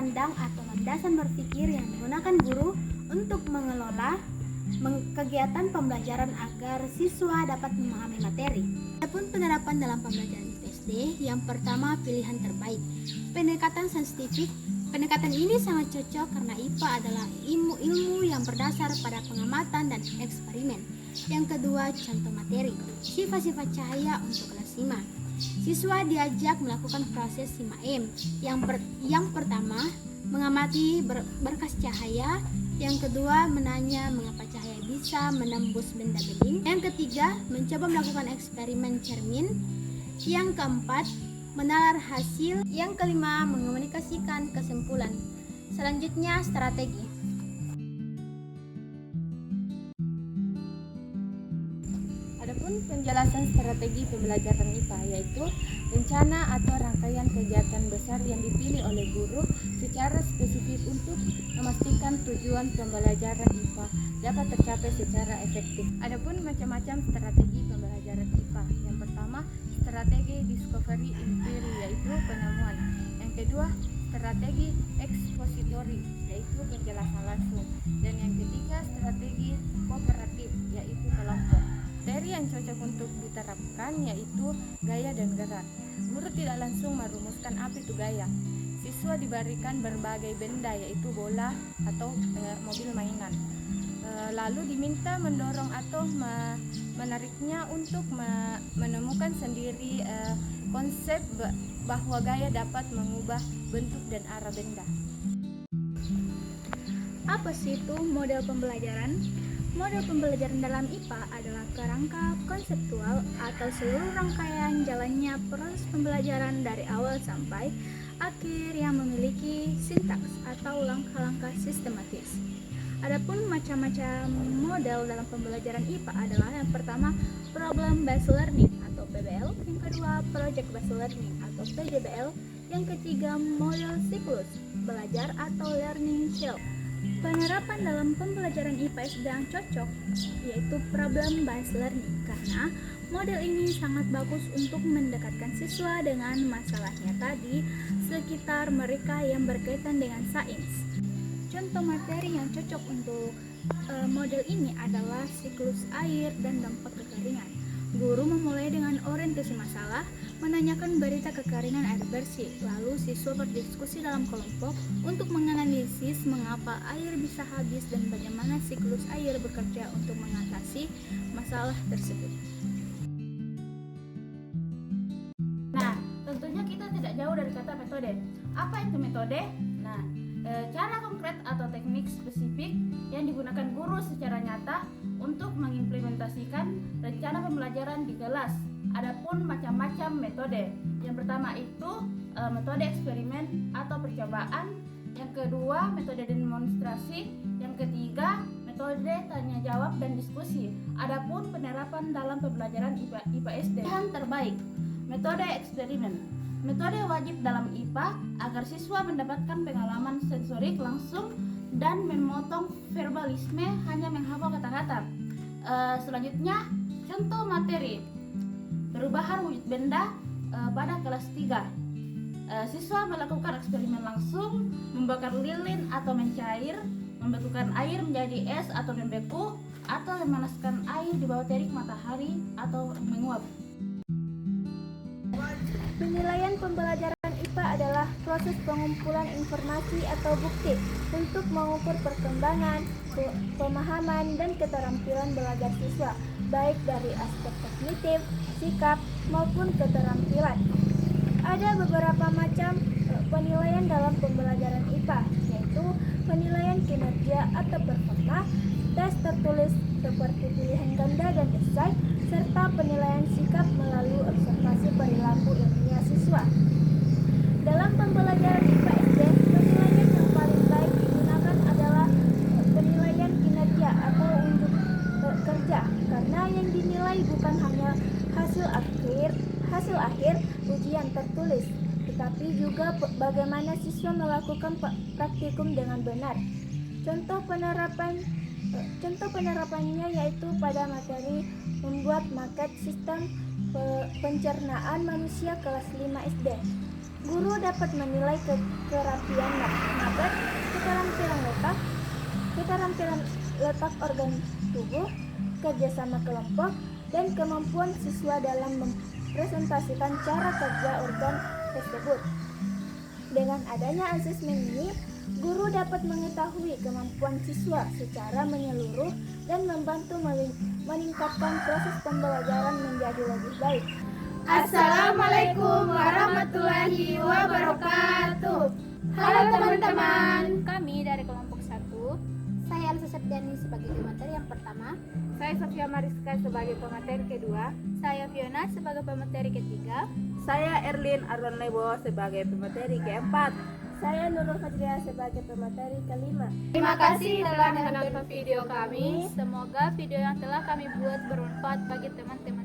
pandang atau landasan berpikir yang digunakan guru untuk mengelola kegiatan pembelajaran agar siswa dapat memahami materi. Adapun penerapan dalam pembelajaran IPSD, yang pertama pilihan terbaik, pendekatan saintifik. Pendekatan ini sangat cocok karena IPA adalah ilmu yang berdasar pada pengamatan dan eksperimen. Yang kedua, contoh materi, sifat-sifat cahaya untuk kelas 5. Siswa diajak melakukan proses 5M. Yang pertama, mengamati berkas cahaya. Yang kedua, menanya mengapa cahaya bisa menembus benda bening. Yang ketiga, mencoba melakukan eksperimen cermin. Yang keempat, menalar hasil. Yang kelima, mengomunikasikan kesimpulan. Selanjutnya, strategi. Adapun penjelasan strategi pembelajaran IPA yaitu rencana atau rangkaian kegiatan besar yang dipilih oleh guru secara spesifik untuk memastikan tujuan pembelajaran IPA dapat tercapai secara efektif. Adapun macam-macam strategi pembelajaran IPA. Yang pertama, strategi discovery inquiry yaitu penemuan. Yang kedua, strategi expository yaitu penjelasan langsung. Dan yang ketiga, strategi kooperatif yaitu kelompok. Materi yang cocok untuk diterapkan yaitu gaya dan gerak. Guru tidak langsung merumuskan apa itu gaya. Siswa diberikan berbagai benda yaitu bola atau mobil mainan. Lalu diminta mendorong atau menariknya untuk menemukan sendiri konsep bahwa gaya dapat mengubah bentuk dan arah benda. Apa sih itu model pembelajaran? Model pembelajaran dalam IPA adalah kerangka konseptual atau seluruh rangkaian jalannya proses pembelajaran dari awal sampai akhir yang memiliki sintaks atau langkah-langkah sistematis. Adapun macam-macam model dalam pembelajaran IPA adalah yang pertama problem based learning atau PBL, yang kedua project based learning atau PJBL, yang ketiga model siklus belajar atau learning cell. Penerapan dalam pembelajaran IPA sedang cocok yaitu problem based learning karena model ini sangat bagus untuk mendekatkan siswa dengan masalah nyata di sekitar mereka yang berkaitan dengan sains. Contoh materi yang cocok untuk model ini adalah siklus air dan dampak kekeringan. Guru memulai dengan orientasi masalah, menanyakan berita kekeringan air bersih, lalu siswa berdiskusi dalam kelompok untuk menganalisis mengapa air bisa habis dan bagaimana siklus air bekerja untuk mengatasi masalah tersebut. Nah, tentunya kita tidak jauh dari kata metode. Apa itu metode? Nah, cara konkret atau teknik spesifik yang digunakan guru secara nyata untuk mengimplementasikan rencana pembelajaran di kelas. Adapun macam-macam metode. Yang pertama itu metode eksperimen atau percobaan. Yang kedua, metode demonstrasi. Yang ketiga, metode tanya jawab dan diskusi. Adapun penerapan dalam pembelajaran IPSD. Yang terbaik, metode eksperimen. Metode wajib dalam IPA agar siswa mendapatkan pengalaman sensorik langsung dan memotong verbalisme hanya menghafal kata-kata. Selanjutnya, contoh materi. Perubahan wujud benda pada kelas 3. Siswa melakukan eksperimen langsung, membakar lilin atau mencair, membekukan air menjadi es atau membeku, atau memanaskan air di bawah terik matahari atau menguap. Penilaian pembelajaran IPA adalah proses pengumpulan informasi atau bukti untuk mengukur perkembangan, pemahaman, dan keterampilan belajar siswa, baik dari aspek kognitif, sikap, maupun keterampilan. Ada beberapa macam penilaian dalam pembelajaran IPA, yaitu penilaian kinerja atau performa, tes tertulis seperti pilihan ganda dan esai, serta penilaian sikap melalui observasi perilaku ilmiah siswa. Dalam pembelajaran IPSD, penilaian yang paling baik digunakan adalah penilaian kinerja atau unjuk kerja, karena yang dinilai bukan hanya hasil akhir ujian tertulis, tetapi juga bagaimana siswa melakukan praktikum dengan benar. Contoh penerapannya yaitu pada materi membuat maket sistem pencernaan manusia kelas 5 SD. Guru dapat menilai keterampilan matematik, keterampilan letak organ tubuh, kerjasama kelompok, dan kemampuan siswa dalam mempresentasikan cara kerja organ tersebut. Dengan adanya asesmen ini, guru dapat mengetahui kemampuan siswa secara menyeluruh dan membantu meningkatkan proses pembelajaran menjadi lebih baik. Assalamualaikum warahmatullahi wabarakatuh. Halo teman-teman. Kami dari kelompok 1. Saya Elsa Septiani sebagai pemateri yang pertama. Saya Sofia Mariska sebagai pemateri kedua. Saya Fiona sebagai pemateri ketiga. Saya Erlin Arwan Lebo sebagai pemateri keempat. Saya Nurul Fajria sebagai pemateri kelima. Terima kasih telah menonton video kami. Semoga video yang telah kami buat bermanfaat bagi teman-teman